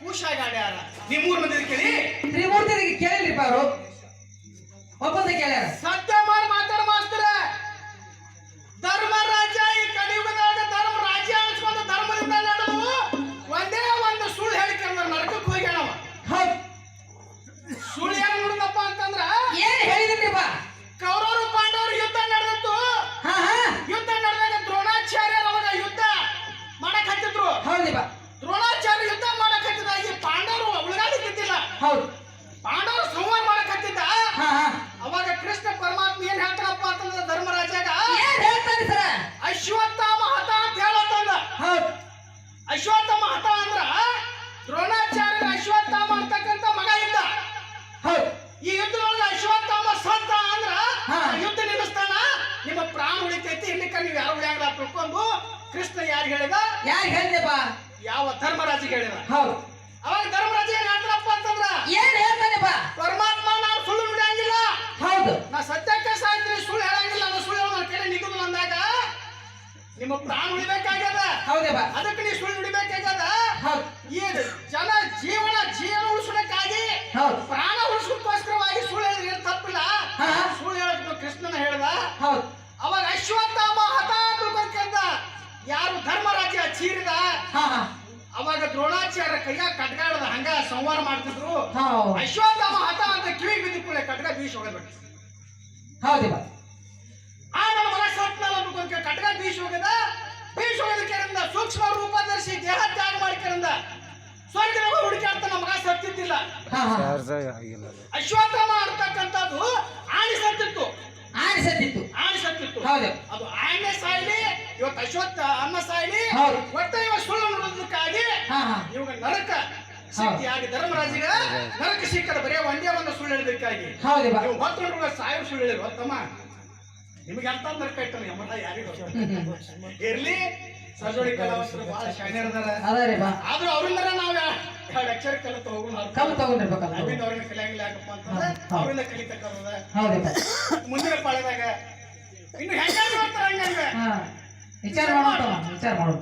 ಕೂಶಾಗಿ ಆಡ್ಯಾರ. ನೀವು 3 ಮಂದಿ ಕೇಳಿ ತ್ರಿಮೂರ್ತಿಗೆ ಕೇಳಿಲ್ರಿಪ್ಪ ಅವರು ಒಬ್ಬಂದ ಕೇಳ್ಯಾರ. ಸತ್ಯ ಮಾಡಿ ಮಾತಾಡ ಮಾಸ್ತರ. ಧರ್ಮರಾಜ ಈ ಕಲಿಯುಗದಾಗ ಧರ್ಮ ರಾಜ್ಯ ಅನ್ಸ್ಕೊಂಡು ಧರ್ಮದಿಂದ ನಡೆದು ಒಂದೇ ಒಂದು ಸುಳ್ಳು ಹೇಳಿಕೆ ಅಂದ್ರೆ ನರಕಕ್ಕೆ ಹೋಗ್ಯಾನವ. ಹೌದು. ಸುಳ್ಳು ಏನ್ ನೋಡಿದಪ್ಪ ಅಂತಂದ್ರ ಏನ್ ಹೇಳಿದ್ರಿಪ್ಪ? ಕೌರವರು ಪಾಂಡವರು ಯುದ್ಧ ನಡೆದಿತ್ತು. ಯುದ್ಧ ನಡೆದಾಗ ದ್ರೋಣಾಚಾರ್ಯರು ಅವಾಗ ಯುದ್ಧ ಮಾಡಕ್ ಹತ್ತಿದ್ರು. ಹೌದಿಪ್ಪ. ದ್ರೋಣಾಚಾರ್ಯ ಯುದ್ಧ ಮಾಡಕ್ ಹತ್ತಿದ ಈ ಪಾಂಡವರು ಉಳಿಗಾಡಿದ್ದಿಲ್ಲ. ಹೌದು. ಪಾಂಡವರು ಸಂಹಾರ ಮಾಡಕ್ ಹತ್ತಿದ್ದ. ಅವಾಗ ಕೃಷ್ಣ ಪರಮಾತ್ಮ ಏನ್ ಹೇಳ್ತಾನಪ್ಪ ಅಂತಂದ್ರೆ ಧರ್ಮರಾಜಾಗ ಏನ್ ಹೇಳ್ತಾನೆ ಸರ? ಅಶ್ವತ್ಥಾಮ ಹತ ಅಂತ ಹೇಳತ್ತಂದ. ಹೌದು. ಅಶ್ವತ್ಥಾಮ ಹತ ಅಂದ್ರ ದ್ರೋಣಾಚಾರ್ಯ ಅಶ್ವತ್ಥಾಮ ಅಂತಕ್ಕಂಥ ಮಗ ಇದ್ದ. ಹೌದು. ಈ ಯುದ್ಧದೊಳಗೆ ಅಶ್ವತ್ಥಾಮ ಸತ್ತ ಅಂದ್ರ ಯುದ್ಧ ನಿಲ್ಲಿಸ್ತಾನ, ನಿಮ್ಮ ಪ್ರಾಣ ಉಳಿತೈತಿ, ಇಲ್ಲಿಕ ನೀವು ಯಾರು ಉಳಿಯಾಗಲ್ಲ ತಿಳ್ಕೊಂಡು ಕೃಷ್ಣ ಯಾರು ಹೇಳಿದ? ಯಾರು ಹೇಳಿದಪ್ಪ? ಯಾವ ಧರ್ಮರಾಜಿಗೆ ಹೇಳಿದ. ಹೌದು. ಅವಾಗ ಧರ್ಮರಾಜ ಏನ್ ಹೇಳ್ತಾರಪ್ಪ ಅಂತಂದ್ರ ಏನ್ ಹೇಳ್ತಾನೆಪ್ಪ? ಪರಮಾತ್ಮ ನಾನು ಸುಳ್ಳು ನುಡಿಯಂಗಿಲ್ಲ, ಹೌದು. ನಾ ಸತ್ಯಕ್ಕೆ ಸಾಯ್ತೀನಿ, ಸುಳ್ಳು ಹೇಳಂಗಿಲ್ಲ, ನಾನು ಸುಳ್ಳು ಹೇಳೋ ಕೇಳಿ ನಿಗುದು ಅಂದಾಗ ನಿಮ್ಮ ಪ್ರಾಣ ಉಳಿಬೇಕಾಗ್ಯದ. ಹೌದಪ್ಪ. ಅದಕ್ಕೆ ನೀವು ಸುಳ್ಳು ನುಡಿಬೇಕಾಗ್ಯದ. ಹೌದು. ಈ ಜನ ಜೀವನ ಉಳಿಸೋದಕ್ಕಾಗಿ ಹೌದು. ಪ್ರಾಣ ಉಳಿಸೋದಕ್ಕೋಸ್ಕರವಾಗಿ ಸುಳ್ಳು ಹೇಳಿದ್ರೆ ತಪ್ಪಿಲ್ಲ. ಸುಳ್ಳು ಹೇಳಕ್ ಕೃಷ್ಣನ ಹೇಳ್ದ. ಹೌದು. ಅವಾಗ ಅಶ್ವತ್ಥಾಮ ಹತ ತಿಳ್ಕೊಂಡ ಯಾರು ಧರ್ಮರಾಜ ಚೀರಿದ. ಅವಾಗ ದ್ರೋಣಾಚಾರ್ಯ ಕೈಯಾಗ ಕಟ್ಗಾಳದ ಹಂಗ ಸಂವಾರ ಮಾಡ್ತಿದ್ರು. ಅಶ್ವತ್ಥಾಮ ಹತ ಅಂತ ಕಿವಿ ಬಿದ್ದ ಕಟ್ಗ ಬೀಸ್ ಹೋಗಬೇಕು. ಹೌದಿಪ್ಪ. ಆ ನನ್ನ ಮಗ ಸತ್ನಲ್ಲ ಅನ್ಕೊಂಡ ಕಟ್ಗ ಬೀಸ್ ಹೋಗದ. ಬೀಸ್ ಹೋಗೋದಕ್ಕಿಂದ ಸೂಕ್ಷ್ಮ ರೂಪ ಧರಿಸಿ ದೇಹ ತ್ಯಾಗ ಮಾಡಿಕರಿಂದ ಸ್ವರ್ಗದಾಗ ಹುಡುಕಾಡ್ತಾನ ಮಗ ಸತ್ತಿದ್ದಿಲ್ಲ. ಅಶ್ವತ್ಥಾಮ ಅಂತಕ್ಕಂಥದ್ದು ಆಣಿ ಸತ್ತಿತ್ತು. ಆಣಿ ಸತ್ತಿತ್ತು. ಆಣಿ ಸತ್ತಿತ್ತು. ಹೌದು. ಅದು ಆಣೆ ಸಾಯ್ಲಿ, ಇವತ್ತು ಅಶ್ವತ್ಥ ಅನ್ನ ಸಾಯ್ಲಿ, ಒಟ್ಟ ಇವ ಸುಳ್ಳು ನೋಡೋದಕ್ಕಾಗಿ ಇವಾಗ ನರಕ ಸಿಕ್ಕಿಯಾಗಿ ಧರ್ಮರಾಜಿಗ ನರಕ ಸಿಕ್ಕದ ಬರೀ ಒಂದೇ ಒಂದು ಸುಳ್ಳು ಹೇಳೋದಕ್ಕಾಗಿ. ನೀವು ಮತ್ತೊಂದು ಸಾವಿರ ಸುಳ್ಳು ಹೇಳಿರು ತಮ್ಮ, ನಿಮಗೆ ಅಂತ ನರಕ ಇಟ್ಟಲ್ಲ ಯಮನ ಯಾರಿಗೂ ಇರ್ಲಿ. ಸಜೋಡಿ ಕಲಾವಂತರು ಬಹಳ ಶಾಣ್ಯರ ಆದ್ರೂ ಅವ್ರಿಂದ ನಾವು 2 ಅಕ್ಷರ ಕಲಿತು ಹೋಗೋಣ. ಅವ್ರನ್ನ ಕಲಿಯಂಗಿಲ್ಲ ಯಾಕಪ್ಪ ಅಂತಂದ್ರೆ ಅವ್ರಿಂದ ಕಲಿತಕ್ಕದ ಮುಂದಿನ ಪಾಳ್ಯದಾಗ ಇನ್ನು ಹೆಂಗ ಮಾಡ್ತಾರ ಹಂಗ ವಿಚಾರ ಮಾಡೋಣ.